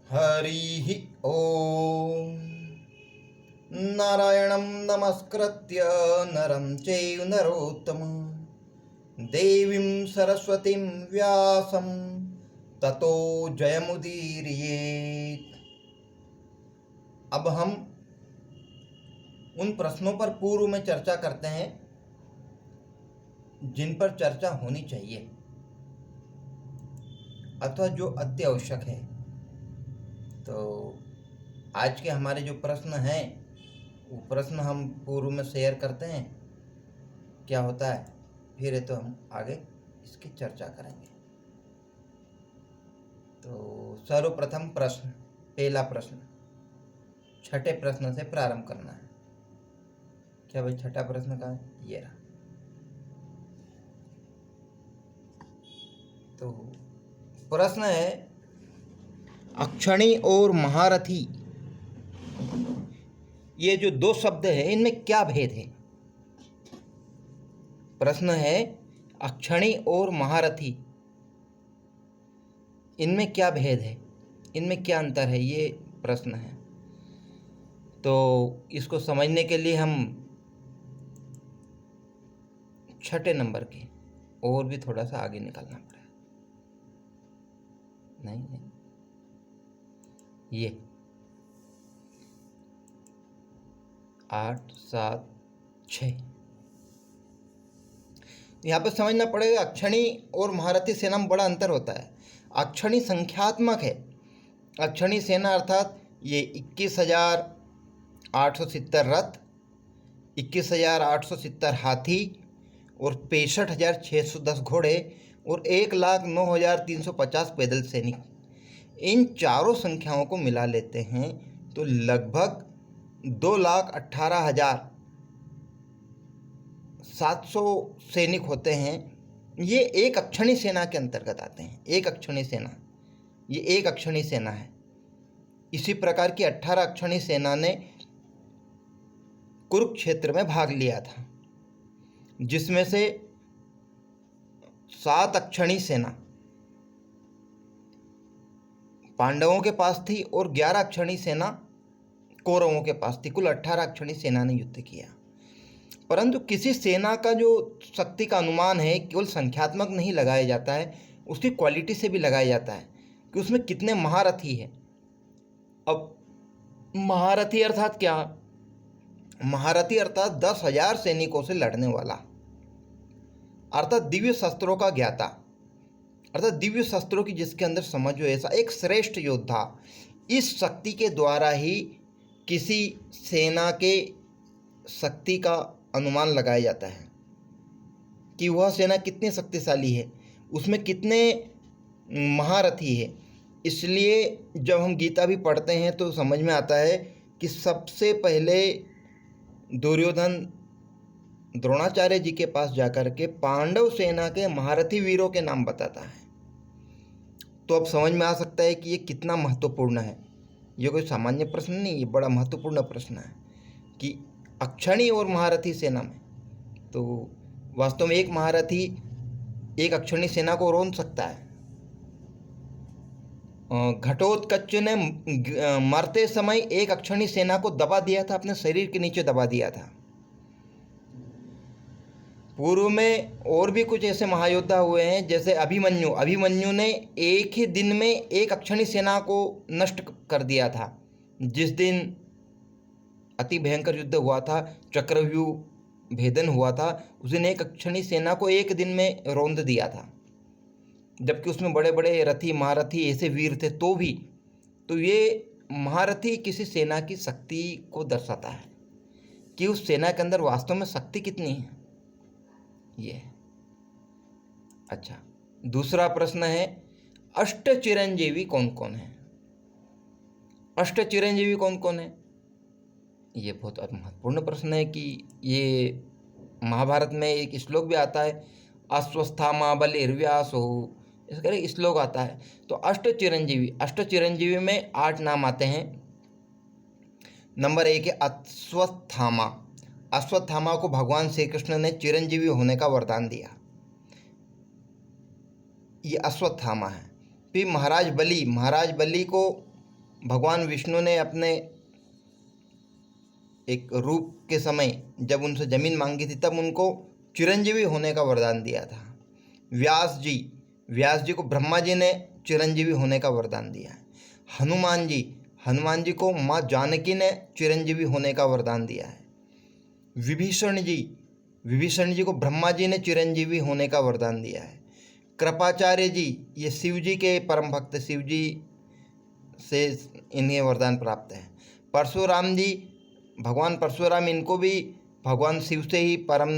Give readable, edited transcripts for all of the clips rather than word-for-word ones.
हरिः ॐ नारायणं नमस्कृत्य नरं चैव नरोत्तमं देवीं सरस्वतीं व्यासं ततो जयमुदीरयेत्। अब हम उन प्रश्नों पर पूर्व में चर्चा करते हैं जिन पर चर्चा होनी चाहिए अथवा जो अति आवश्यक है। तो आज के हमारे जो प्रश्न हैं वो प्रश्न हम पूर्व में शेयर करते हैं, क्या होता है फिर तो हम आगे इसकी चर्चा करेंगे। तो सर्वप्रथम प्रश्न, पहला प्रश्न, छठे प्रश्न से प्रारंभ करना है। क्या भाई छठा प्रश्न कहाँ है? ये रहा। तो प्रश्न है, अक्षणी और महारथी ये जो दो शब्द है इनमें क्या भेद है? प्रश्न है, अक्षणी और महारथी इनमें क्या भेद है, इनमें क्या अंतर है, ये प्रश्न है। तो इसको समझने के लिए हम छठे नंबर के और भी थोड़ा सा आगे निकलना पड़ेगा। नहीं, ये 8, 7, 6 यहाँ पर समझना पड़ेगा। अक्षणी और महारथी सेना में बड़ा अंतर होता है। अक्षणी संख्यात्मक है। अक्षणी सेना अर्थात ये 21,870 रथ, 21,870 हाथी और 65,610 घोड़े और 1,09,350 पैदल सैनिक, इन चारों संख्याओं को मिला लेते हैं तो लगभग 2,18,700 सैनिक होते हैं। ये एक अक्षणी सेना के अंतर्गत आते हैं। एक अक्षणी सेना, ये एक अक्षणी सेना है। इसी प्रकार की 18 अक्षणी सेना ने कुरुक्षेत्र में भाग लिया था, जिसमें से 7 अक्षणी सेना पांडवों के पास थी और 11 अक्षणी सेना कौरवों के पास थी। कुल 18 अक्षणी सेना ने युद्ध किया। परंतु किसी सेना का जो शक्ति का अनुमान है केवल संख्यात्मक नहीं लगाया जाता है, उसकी क्वालिटी से भी लगाया जाता है कि उसमें कितने महारथी है। अब महारथी अर्थात क्या? महारथी अर्थात 10,000 सैनिकों से लड़ने वाला, अर्थात दिव्य शस्त्रों का ज्ञाता, अर्थात दिव्य शस्त्रों की जिसके अंदर समझ हो, ऐसा एक श्रेष्ठ योद्धा। इस शक्ति के द्वारा ही किसी सेना के शक्ति का अनुमान लगाया जाता है कि वह सेना कितनी शक्तिशाली है, उसमें कितने महारथी है। इसलिए जब हम गीता भी पढ़ते हैं तो समझ में आता है कि सबसे पहले दुर्योधन द्रोणाचार्य जी के पास जाकर के पांडव सेना के महारथी वीरों के नाम बताता है। तो अब समझ में आ सकता है कि ये कितना महत्वपूर्ण है। ये कोई सामान्य प्रश्न नहीं, ये बड़ा महत्वपूर्ण प्रश्न है कि अक्षणी और महारथी सेना में तो वास्तव में एक महारथी एक अक्षणी सेना को रोन सकता है। घटोत्कच ने मरते समय एक अक्षणी सेना को दबा दिया था, अपने शरीर के नीचे दबा दिया था। पूर्व में और भी कुछ ऐसे महायोद्धा हुए हैं, जैसे अभिमन्यु ने एक ही दिन में एक अक्षणी सेना को नष्ट कर दिया था। जिस दिन अति भयंकर युद्ध हुआ था, चक्रव्यूह भेदन हुआ था, उस दिन एक अक्षणी सेना को एक दिन में रौंद दिया था, जबकि उसमें बड़े बड़े रथी महारथी ऐसे वीर थे। तो भी तो ये महारथी किसी सेना की शक्ति को दर्शाता है कि उस सेना के अंदर वास्तव में शक्ति कितनी है। ये अच्छा, दूसरा प्रश्न है, अष्ट चिरंजीवी कौन कौन है? अष्ट चिरंजीवी कौन कौन है? ये बहुत महत्वपूर्ण प्रश्न है कि ये महाभारत में एक श्लोक भी आता है, अश्वस्थामा बलिर्व्यासो, इसका एक श्लोक आता है। तो अष्ट चिरंजीवी में 8 नाम आते हैं। नंबर 1 है अश्वत्थामा। अश्वत्थामा को भगवान श्री कृष्ण ने चिरंजीवी होने का वरदान दिया, ये अश्वत्थामा है। फिर महाराज बलि को भगवान विष्णु ने अपने एक रूप के समय जब उनसे जमीन मांगी थी तब उनको चिरंजीवी होने का वरदान दिया था। व्यास जी को ब्रह्मा जी ने चिरंजीवी होने का वरदान दिया है। हनुमान जी को माँ जानकी ने चिरंजीवी होने का वरदान दिया है। विभीषण जी को ब्रह्मा जी ने चिरंजीवी होने का वरदान दिया है। कृपाचार्य जी, ये शिव जी के परम भक्त, शिव जी से इन्हें वरदान प्राप्त है। परशुराम जी, भगवान परशुराम, इनको भी भगवान शिव से ही परम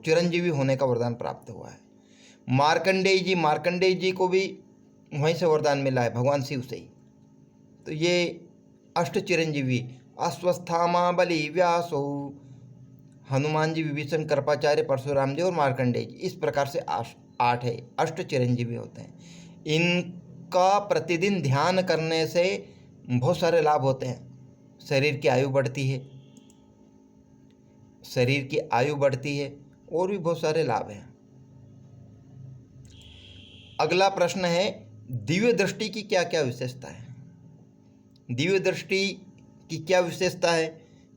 चिरंजीवी होने का वरदान प्राप्त हुआ है। मार्कंडेय जी को भी वहीं से वरदान मिला है, भगवान शिव से ही। तो ये अष्ट चिरंजीवी, अश्वस्थामा बलि व्यासो, हनुमान जी, विभीषण, कृपाचार्य, परशुराम जी और मार्कंडेय जी, इस प्रकार से 8 है, अष्ट चिरंजीवी होते हैं। इनका प्रतिदिन ध्यान करने से बहुत सारे लाभ होते हैं। शरीर की आयु बढ़ती है और भी बहुत सारे लाभ हैं। अगला प्रश्न है, दिव्य दृष्टि की क्या क्या विशेषता है? दिव्य दृष्टि की क्या विशेषता है?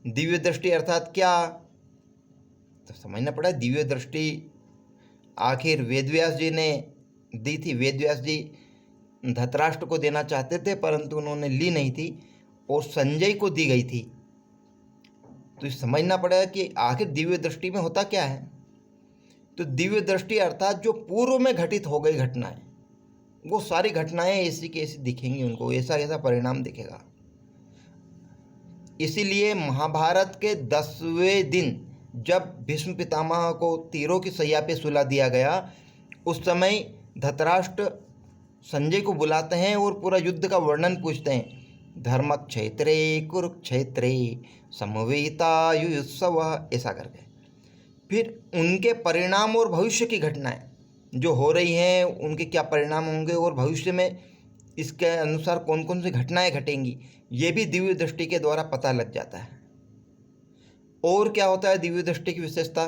दिव्य दृष्टि अर्थात क्या, तो समझना पड़ा। दिव्य दृष्टि आखिर वेदव्यास जी ने दी थी। वेदव्यास जी धृतराष्ट्र को देना चाहते थे परंतु उन्होंने ली नहीं थी और संजय को दी गई थी। तो समझना पड़ेगा कि आखिर दिव्य दृष्टि में होता क्या है। तो दिव्य दृष्टि अर्थात जो पूर्व में घटित हो गई घटनाएं, वो सारी घटनाएं ऐसी की ऐसी दिखेंगी, उनको ऐसा ऐसा परिणाम दिखेगा। इसीलिए महाभारत के 10वें दिन जब भीष्म पितामह को तीरों की सैया पे सुला दिया गया, उस समय धृतराष्ट्र संजय को बुलाते हैं और पूरा युद्ध का वर्णन पूछते हैं। धर्मक्षेत्रे कुरुक्षेत्रे समवेतायुत्सव, ऐसा करके फिर उनके परिणाम और भविष्य की घटनाएं जो हो रही हैं, उनके क्या परिणाम होंगे और भविष्य में इसके अनुसार कौन कौन सी घटनाएं घटेंगी, ये भी दिव्य दृष्टि के द्वारा पता लग जाता है। और क्या होता है दिव्य दृष्टि की विशेषता,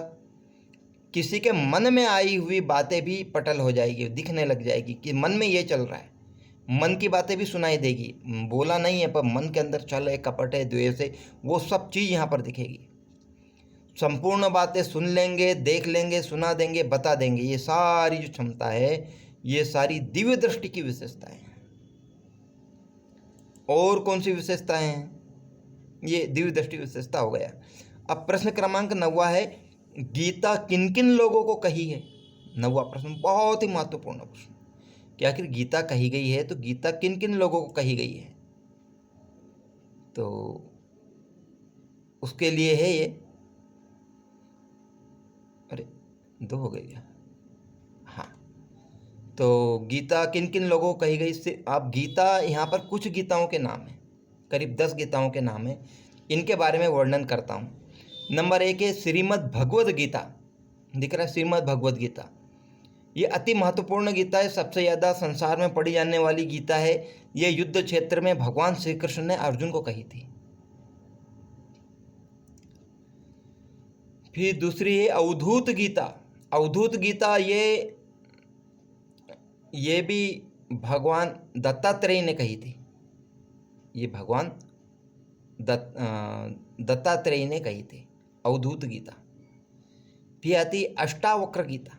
किसी के मन में आई हुई बातें भी पटल हो जाएगी, दिखने लग जाएगी कि मन में ये चल रहा है। मन की बातें भी सुनाई देगी, बोला नहीं है पर मन के अंदर चल है, कपट है, द्वेष है, वो सब चीज़ यहाँ पर दिखेगी। संपूर्ण बातें सुन लेंगे, देख लेंगे, सुना देंगे, बता देंगे। ये सारी जो क्षमता है, ये सारी दिव्य दृष्टि की विशेषताएं हैं। और कौन सी विशेषताएं हैं? ये दिव्य दृष्टि विशेषता हो गया। अब प्रश्न क्रमांक 9 है, गीता किन किन लोगों को कही है? 9वां प्रश्न बहुत ही महत्वपूर्ण प्रश्न कि आखिर गीता कही गई है तो गीता किन किन लोगों को कही गई है। तो उसके लिए है ये, अरे 2 हो गई क्या? हाँ, तो गीता किन किन लोगों को कही गई, इससे आप गीता, यहाँ पर कुछ गीताओं के नाम हैं, करीब 10 गीताओं के नाम हैं, इनके बारे में वर्णन करता हूँ। नंबर 1 है श्रीमद् भगवद गीता, दिख रहा है श्रीमद् भगवद गीता। ये अति महत्वपूर्ण गीता है, सबसे ज़्यादा संसार में पढ़ी जाने वाली गीता है। ये युद्ध क्षेत्र में भगवान श्री कृष्ण ने अर्जुन को कही थी। फिर दूसरी है अवधूत गीता। अवधूत गीता ये भी भगवान दत्तात्रेय ने कही थी। ये भगवान दत्तात्रेय ने कही थी अवधूत गीता। फिर आती अष्टावक्र गीता।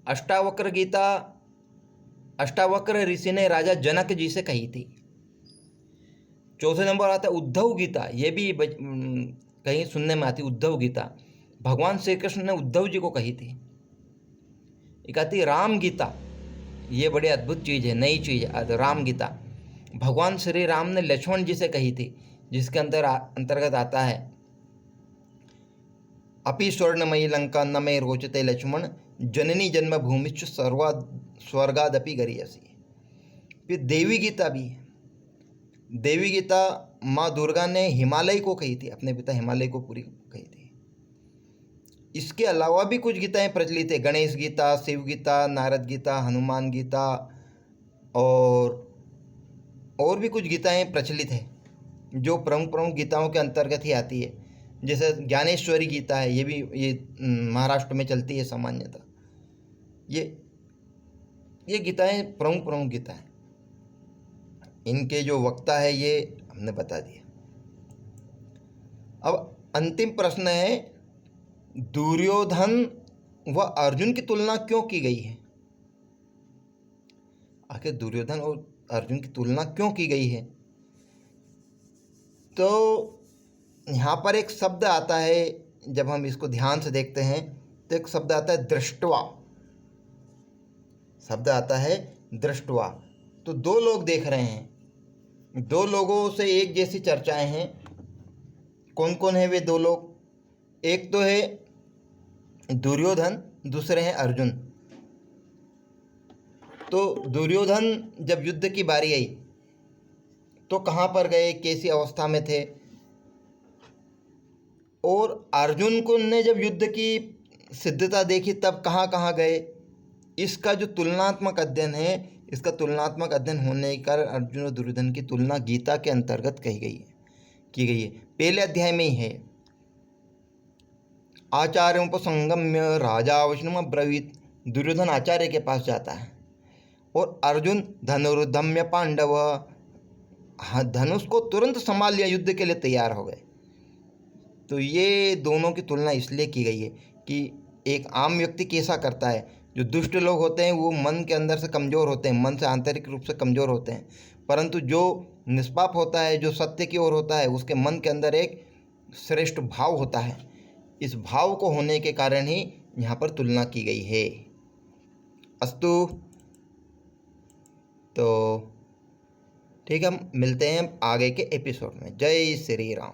अष्टावक्र गीता अष्टावक्र ऋषि ने राजा जनक जी से कही थी। चौथे नंबर आता है उद्धव गीता। ये भी कहीं सुनने में आती, उद्धव गीता भगवान श्री कृष्ण ने उद्धव जी को कही थी। एक आती राम गीता, ये बड़ी अद्भुत चीज़ है, नई चीज़ है। राम गीता भगवान श्री राम ने लक्ष्मण जी से कही थी, जिसके अंतर्गत आता है अपि स्वर्णमयी लंका न मे रोचते लक्ष्मण, जननी जन्मभूमिश्च स्वर्गादपि गरीयसी। फिर देवी गीता भी है। देवी गीता माँ दुर्गा ने हिमालय को कही थी, अपने पिता हिमालय को पूरी कही थी। इसके अलावा भी कुछ गीताएं प्रचलित है, गणेश गीता, शिव गीता, नारद गीता, हनुमान गीता और भी कुछ गीताएं प्रचलित है जो प्रमुख गीताओं के अंतर्गत ही आती है। जैसे ज्ञानेश्वरी गीता है, ये महाराष्ट्र में चलती है सामान्यतः। ये गीताएं प्रमुख गीता है। इनके जो वक्ता है ये हमने बता दिया। अब अंतिम प्रश्न है, दुर्योधन व अर्जुन की तुलना क्यों की गई है? आखिर दुर्योधन और अर्जुन की तुलना क्यों की गई है? तो यहाँ पर एक शब्द आता है, जब हम इसको ध्यान से देखते हैं तो एक शब्द आता है दृष्टवा। शब्द आता है दृष्टवा। तो दो लोग देख रहे हैं, दो लोगों से एक जैसी चर्चाएं हैं। कौन कौन है वे दो लोग? एक तो है दुर्योधन, दूसरे हैं अर्जुन। तो दुर्योधन जब युद्ध की बारी आई तो कहाँ पर गए, कैसी अवस्था में थे, और अर्जुन को ने जब युद्ध की सिद्धता देखी तब कहाँ कहाँ गए। इसका जो तुलनात्मक अध्ययन है, इसका तुलनात्मक अध्ययन होने के कारण अर्जुन और दुर्योधन की तुलना गीता के अंतर्गत की गई है। पहले अध्याय में ही है। आचार्योपसंगम्य राजा वैष्णव ब्रवीत। दुर्योधन आचार्य के पास जाता है और अर्जुन धनुर्धम्य पांडव, धनुष को तुरंत संभाल लिया, युद्ध के लिए तैयार हो गए। तो ये दोनों की तुलना इसलिए की गई है कि एक आम व्यक्ति कैसा करता है। जो दुष्ट लोग होते हैं वो मन के अंदर से कमज़ोर होते हैं, मन से आंतरिक रूप से कमज़ोर होते हैं, परंतु जो निष्पाप होता है, जो सत्य की ओर होता है, उसके मन के अंदर एक श्रेष्ठ भाव होता है। इस भाव को होने के कारण ही यहाँ पर तुलना की गई है। अस्तु, तो ठीक है, हम मिलते हैं आगे के एपिसोड में। जय श्री राम।